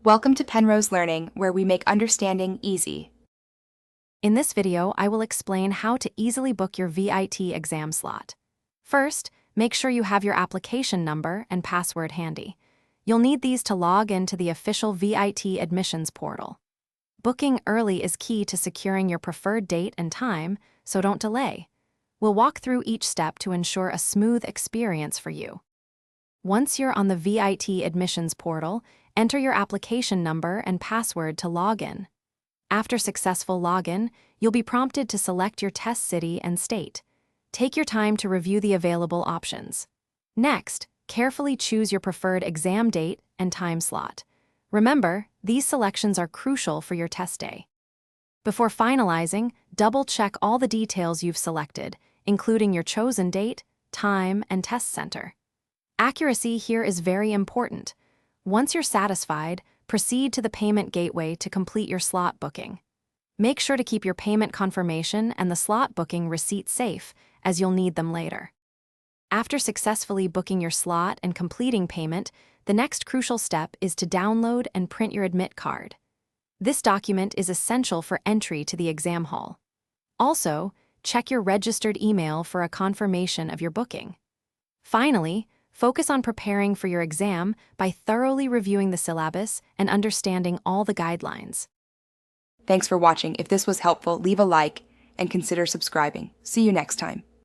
Welcome to Penrose Learning, where we make understanding easy. In this video, I will explain how to easily book your VIT exam slot. First, make sure you have your application number and password handy. You'll need these to log into the official VIT admissions portal. Booking early is key to securing your preferred date and time, so don't delay. We'll walk through each step to ensure a smooth experience for you. Once you're on the VIT admissions portal, enter your application number and password to log in. After successful login, you'll be prompted to select your test city and state. Take your time to review the available options. Next, carefully choose your preferred exam date and time slot. Remember, these selections are crucial for your test day. Before finalizing, double-check all the details you've selected, including your chosen date, time, and test center. Accuracy here is very important. Once you're satisfied, proceed to the payment gateway to complete your slot booking. Make sure to keep your payment confirmation and the slot booking receipt safe, as you'll need them later. After successfully booking your slot and completing payment, the next crucial step is to download and print your admit card. This document is essential for entry to the exam hall. Also, check your registered email for a confirmation of your booking. Finally, focus on preparing for your exam by thoroughly reviewing the syllabus and understanding all the guidelines. Thanks for watching. If this was helpful, leave a like and consider subscribing. See you next time.